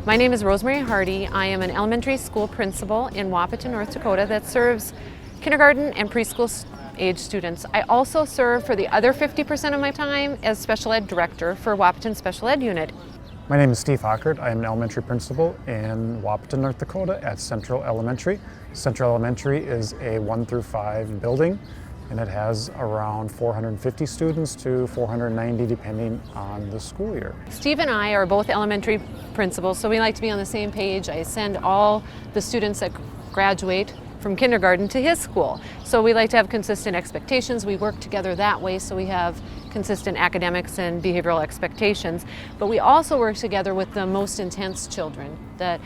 My name is Rosemary Hardie. I am an elementary school principal in Wahpeton, North Dakota that serves kindergarten and preschool age students. I also serve for the other 50% of my time as special ed director for Wahpeton Special Ed Unit. My name is Steve Hockert. I am an elementary principal in Wahpeton, North Dakota at Central Elementary. Central Elementary is a 1 through 5 building, and it has around 450 students to 490 depending on the school year. Steve and I are both elementary principals, so we like to be on the same page. I send all the students that graduate from kindergarten to his school. So we like to have consistent expectations. We work together that way so we have consistent academics and behavioral expectations. But we also work together with the most intense children that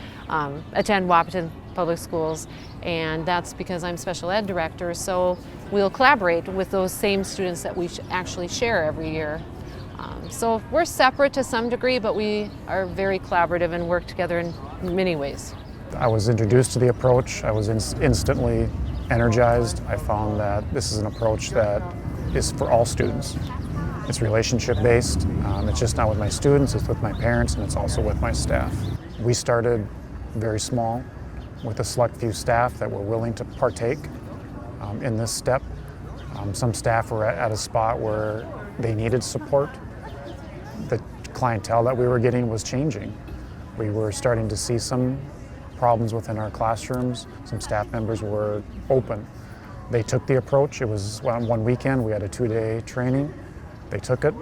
attend Wahpeton Public Schools, and that's because I'm special ed director, so we'll collaborate with those same students that we actually share every year. So we're separate to some degree, but we are very collaborative and work together in many ways. I was introduced to the approach. I was instantly energized. I found that this is an approach that is for all students. It's relationship based. It's just not with my students, it's with my parents, and it's also with my staff. We started very small with a select few staff that were willing to partake in this step. Some staff were at a spot where they needed support. The clientele that we were getting was changing. We were starting to see some problems within our classrooms. Some staff members were open. They took the approach. It was one weekend, we had a 2-day training. They took it.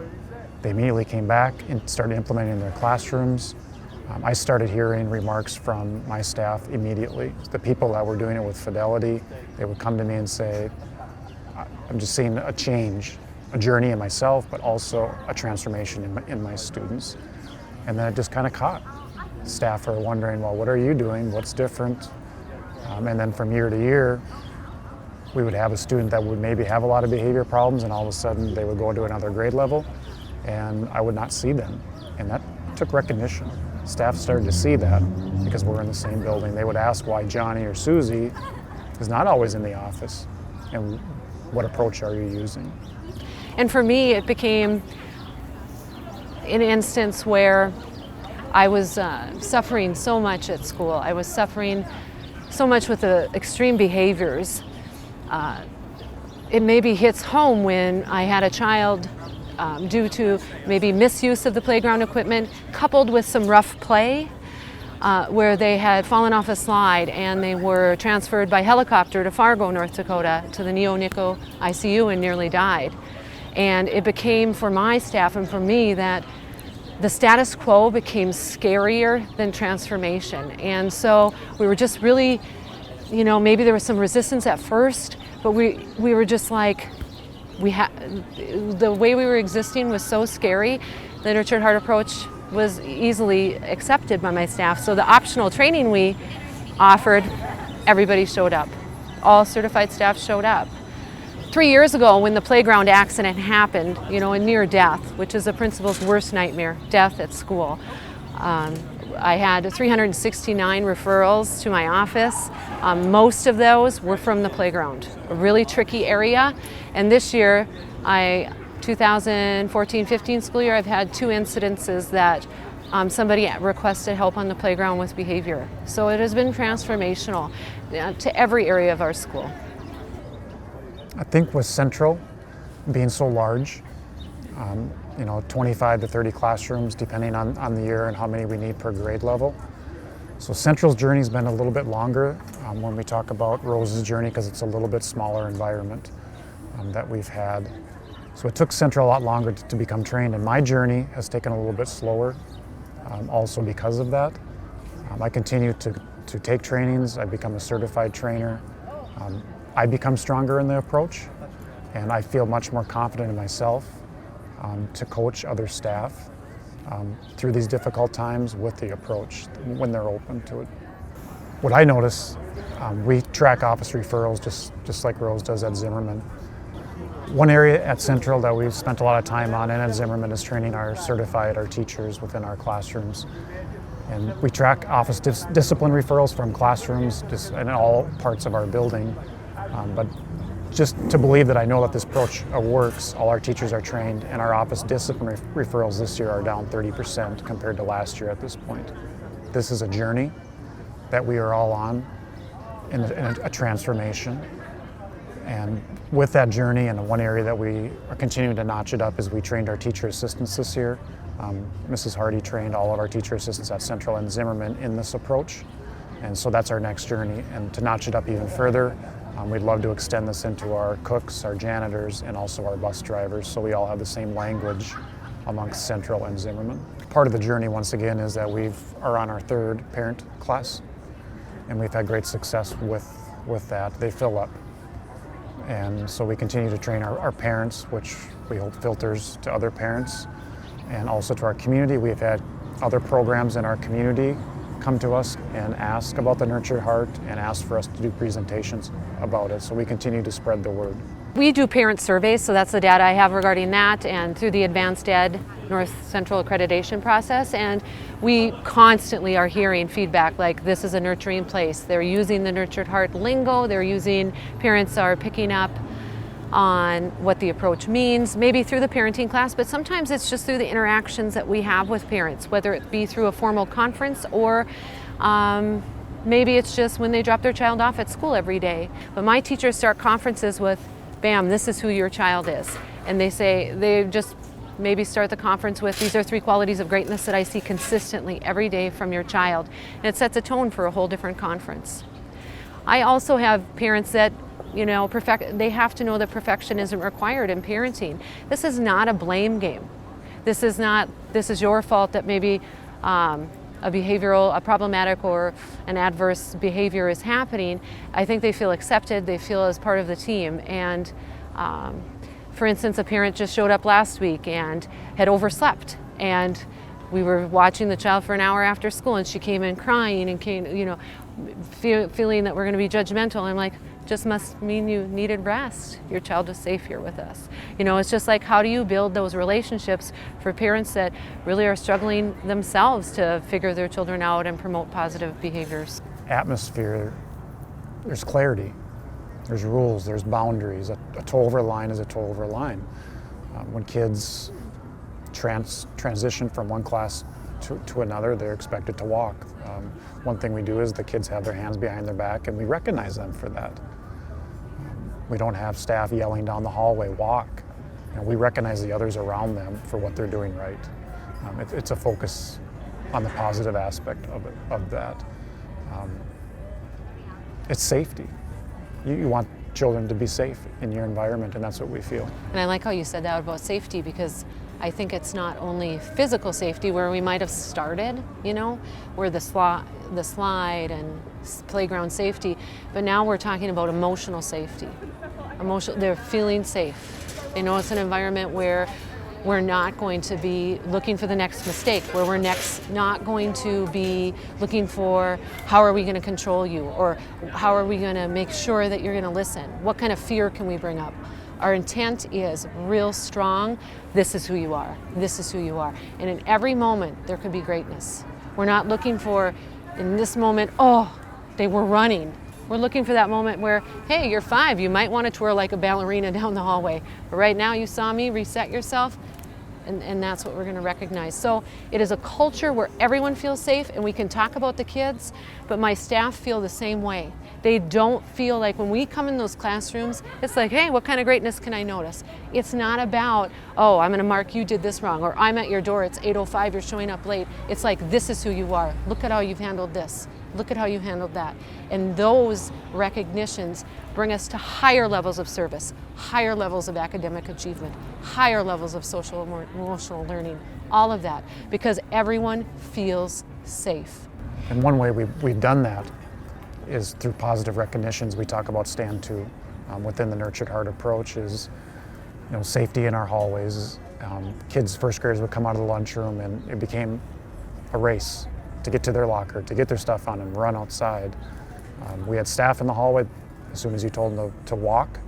They immediately came back and started implementing in their classrooms. I started hearing remarks from my staff immediately. The people that were doing it with fidelity, they would come to me and say, I'm just seeing a change, a journey in myself, but also a transformation in my students. And then it just kind of caught. Staff are wondering, well, what are you doing? What's different? And then from year to year, we would have a student that would maybe have a lot of behavior problems, and all of a sudden they would go to another grade level, and I would not see them. And that took recognition. Staff started to see that because we're in the same building. They would ask why Johnny or Susie is not always in the office, and what approach are you using? And for me, it became an instance where I was suffering so much at school. I was suffering so much with the extreme behaviors. It maybe hits home when I had a child due to maybe misuse of the playground equipment coupled with some rough play where they had fallen off a slide and they were transferred by helicopter to Fargo, North Dakota to the neo-NICU ICU and nearly died. And it became for my staff and for me that the status quo became scarier than transformation. And so we were just really, maybe there was some resistance at first, but we were just like, the way we were existing was so scary. The nurtured heart approach was easily accepted by my staff. So the optional training we offered, everybody showed up. All certified staff showed up. 3 years ago, when the playground accident happened, a near death, which is a principal's worst nightmare, death at school, I had 369 referrals to my office. Most of those were from the playground, a really tricky area. And this year, 2014-15 school year, I've had 2 incidences that somebody requested help on the playground with behavior. So it has been transformational to every area of our school. I think with Central being so large, 25 to 30 classrooms depending on the year and how many we need per grade level. So Central's journey has been a little bit longer when we talk about Rose's journey because it's a little bit smaller environment that we've had. So it took Central a lot longer to become trained, and my journey has taken a little bit slower also because of that. I continue to take trainings. I've become a certified trainer. I become stronger in the approach, and I feel much more confident in myself to coach other staff through these difficult times with the approach when they're open to it. What I notice, we track office referrals just like Rose does at Zimmerman. One area at Central that we've spent a lot of time on and at Zimmerman is training our teachers within our classrooms. And we track office discipline referrals from classrooms just in all parts of our building. But just to believe that I know that this approach works, all our teachers are trained, and our office discipline referrals this year are down 30% compared to last year at this point. this is a journey that we are all on in a transformation. And with that journey, and one area that we are continuing to notch it up is we trained our teacher assistants this year. Mrs. Hardie trained all of our teacher assistants at Central and Zimmerman in this approach. And so that's our next journey. And to notch it up even further, we'd love to extend this into our cooks, our janitors, and also our bus drivers, so we all have the same language amongst Central and Zimmerman. Part of the journey, once again, is that we are on our third parent class, and we've had great success with that. They fill up. And so we continue to train our parents, which we hope filters to other parents, and also to our community. We've had other programs in our community come to us and ask about the Nurtured Heart and ask for us to do presentations about it. So we continue to spread the word. We do parent surveys, so that's the data I have regarding that, and through the Advanced Ed North Central accreditation process. And we constantly are hearing feedback like this is a nurturing place. They're using the Nurtured Heart lingo, parents are picking up on what the approach means, maybe through the parenting class, but sometimes it's just through the interactions that we have with parents, whether it be through a formal conference or maybe it's just when they drop their child off at school every day. But my teachers start conferences with, bam, this is who your child is. And they just maybe start the conference with, these are 3 qualities of greatness that I see consistently every day from your child. And it sets a tone for a whole different conference. I also have parents that they have to know that perfection isn't required in parenting. This is not a blame game. This is your fault that maybe a problematic or an adverse behavior is happening. I think they feel accepted, they feel as part of the team. And for instance, a parent just showed up last week and had overslept, and we were watching the child for an hour after school, and she came in crying and feeling that we're going to be judgmental. I'm like, just must mean you needed rest. Your child was safe here with us. It's just like, how do you build those relationships for parents that really are struggling themselves to figure their children out and promote positive behaviors? Atmosphere, there's clarity, there's rules, there's boundaries. A toe over line is a toe over line. When kids transition from one class to another, they're expected to walk. One thing we do is the kids have their hands behind their back, and we recognize them for that. We don't have staff yelling down the hallway, walk. We recognize the others around them for what they're doing right. It's a focus on the positive aspect of that. It's safety. You want children to be safe in your environment, and that's what we feel. And I like how you said that about safety, because I think it's not only physical safety where we might have started, where the slide and playground safety, but now we're talking about emotional safety. They're feeling safe. They know it's an environment where we're not going to be looking for the next mistake, where we're not going to be looking for how are we going to control you, or how are we going to make sure that you're going to listen? What kind of fear can we bring up? Our intent is real strong. This is who you are. This is who you are. And in every moment, there could be greatness. We're not looking for, in this moment, they were running. We're looking for that moment where, hey, you're 5. You might want to twirl like a ballerina down the hallway. But right now, you saw me, reset yourself. And that's what we're going to recognize. So it is a culture where everyone feels safe, and we can talk about the kids, but my staff feel the same way. They don't feel like when we come in those classrooms, it's like, hey, what kind of greatness can I notice? It's not about, I'm going to mark you did this wrong, or I'm at your door, it's 8:05, you're showing up late. It's like, this is who you are. Look at how you've handled this. Look at how you handled that. And those recognitions bring us to higher levels of service, higher levels of academic achievement, higher levels of social and emotional learning, all of that, because everyone feels safe. And one way we've done that is through positive recognitions. We talk about Stand 2 within the Nurtured Heart approach is safety in our hallways. Kids, first graders would come out of the lunchroom, and it became a race to get to their locker, to get their stuff on and run outside. We had staff in the hallway. As soon as you told them to walk,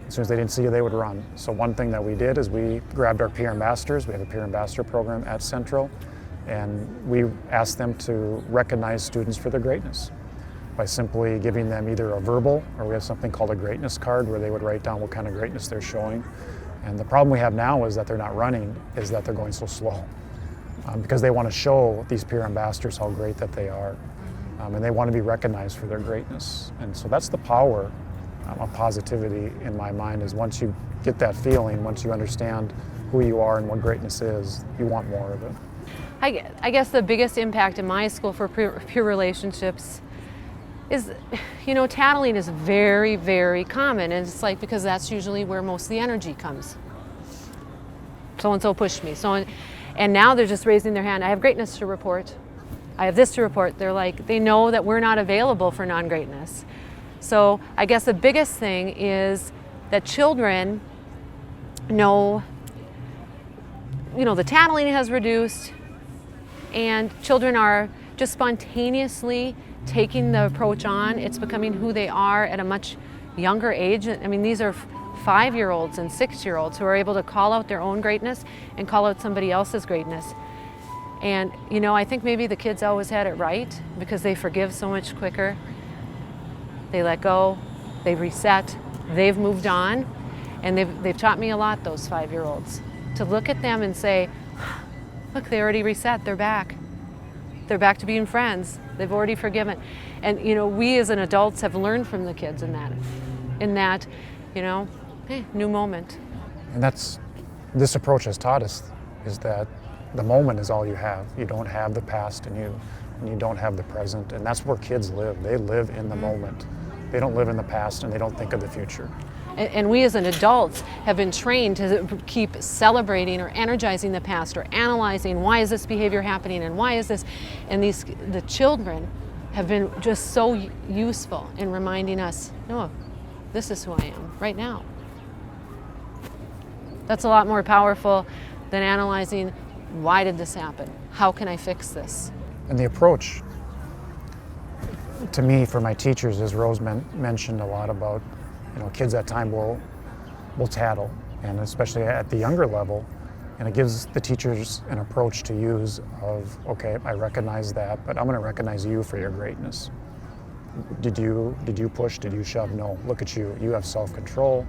as soon as they didn't see you, they would run. So one thing that we did is we grabbed our peer ambassadors. We have a peer ambassador program at Central, and we asked them to recognize students for their greatness by simply giving them either a verbal, or we have something called a greatness card where they would write down what kind of greatness they're showing. And the problem we have now is that they're not running, is that they're going so slow. because they want to show these peer ambassadors how great that they are. And they want to be recognized for their greatness. And so that's the power of positivity in my mind, is once you get that feeling, once you understand who you are and what greatness is, you want more of it. I guess the biggest impact in my school for peer relationships is, tattling is very, very common. And it's like, because that's usually where most of the energy comes. So-and-so pushed me. And now they're just raising their hand. I have greatness to report. I have this to report. They're like, they know that we're not available for non-greatness. So I guess the biggest thing is that children know, the tattling has reduced, and children are just spontaneously taking the approach on. It's becoming who they are at a much younger age. I mean, these are 5-year-olds and 6-year-olds who are able to call out their own greatness and call out somebody else's greatness. And, I think maybe the kids always had it right, because they forgive so much quicker. They let go, they reset, they've moved on, and they've taught me a lot, those 5-year-olds, to look at them and say, look, they already reset, they're back. They're back to being friends. They've already forgiven. And, we as an adults have learned from the kids in that, hey, new moment. And this approach has taught us, is that the moment is all you have. You don't have the past in you, and you don't have the present. And that's where kids live. They live in the moment. They don't live in the past, and they don't think of the future. And we as an adults have been trained to keep celebrating or energizing the past, or analyzing, why is this behavior happening and why is this? And the children have been just so useful in reminding us, no, this is who I am right now. That's a lot more powerful than analyzing, why did this happen? How can I fix this? And the approach, to me, for my teachers, as Rose mentioned a lot about, kids at time will tattle, and especially at the younger level, and it gives the teachers an approach to use of, okay, I recognize that, but I'm going to recognize you for your greatness. Did you push? Did you shove? No. Look at you. You have self-control.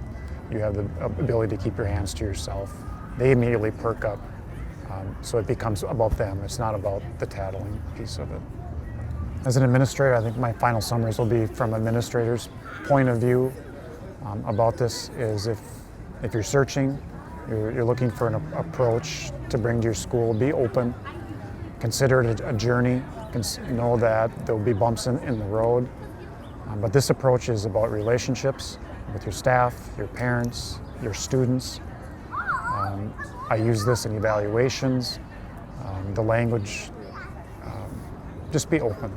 You have the ability to keep your hands to yourself. They immediately perk up. So it becomes about them. It's not about the tattling piece of it. As an administrator, I think my final summaries will be from administrators' point of view about this. Is if you're searching, you're looking for an approach to bring to your school, be open. Consider it a journey. Know that there will be bumps in the road. But this approach is about relationships with your staff, your parents, your students. I use this in evaluations, the language. Just be open.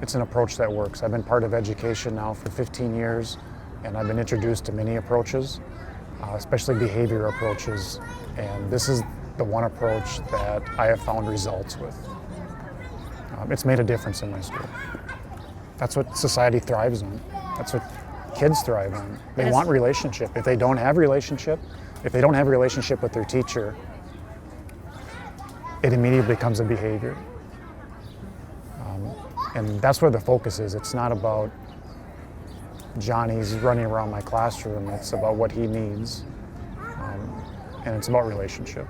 It's an approach that works. I've been part of education now for 15 years, and I've been introduced to many approaches, especially behavior approaches, and this is the one approach that I have found results with. It's made a difference in my school. That's what society thrives on. That's what kids thrive on. They want relationship. If they don't have relationship with their teacher, it immediately becomes a behavior. And that's where the focus is. It's not about Johnny's running around my classroom. It's about what he needs. And it's about relationship.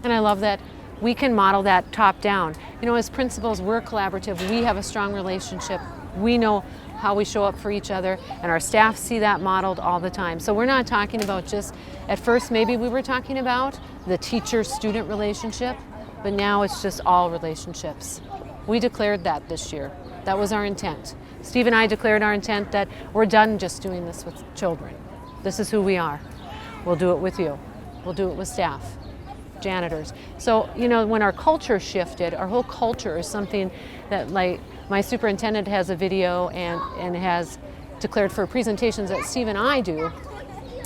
And I love that we can model that top down. As principals, we're collaborative. We have a strong relationship. We know how we show up for each other, and our staff see that modeled all the time. So we're not talking about just, at first maybe we were talking about the teacher-student relationship, but now it's just all relationships. We declared that this year. That was our intent. Steve and I declared our intent that we're done just doing this with children. This is who we are. We'll do it with you. We'll do it with staff, janitors. So, when our culture shifted, our whole culture is something that, like, my superintendent has a video and has declared for presentations that Steve and I do.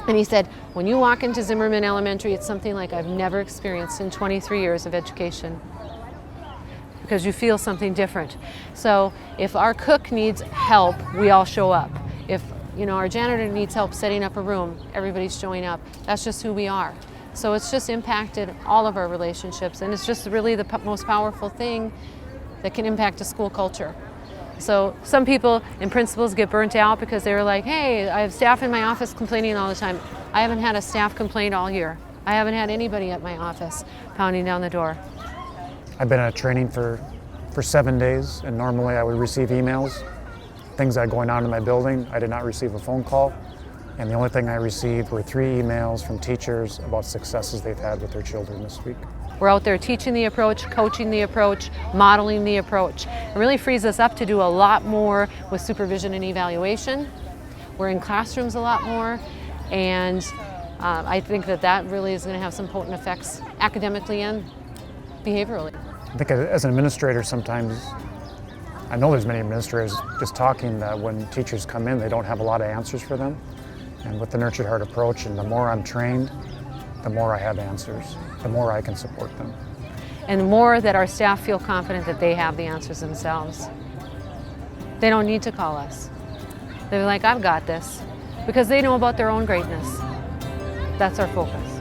And he said, when you walk into Zimmerman Elementary, it's something like I've never experienced in 23 years of education, because you feel something different. So if our cook needs help, we all show up. If our janitor needs help setting up a room, everybody's showing up. That's just who we are. So it's just impacted all of our relationships, and it's just really the most powerful thing that can impact a school culture. So some people and principals get burnt out because they were like, hey, I have staff in my office complaining all the time. I haven't had a staff complaint all year. I haven't had anybody at my office pounding down the door. I've been at training for 7 days, and normally I would receive emails, things that are going on in my building. I did not receive a phone call, and the only thing I received were 3 emails from teachers about successes they've had with their children this week. We're out there teaching the approach, coaching the approach, modeling the approach. It really frees us up to do a lot more with supervision and evaluation. We're in classrooms a lot more, and I think that really is going to have some potent effects academically and behaviorally. I think as an administrator sometimes, I know there's many administrators just talking that when teachers come in, they don't have a lot of answers for them. And with the Nurtured Heart approach, and the more I'm trained, the more I have answers, the more I can support them. And the more that our staff feel confident that they have the answers themselves. They don't need to call us. They're like, I've got this, because they know about their own greatness. That's our focus.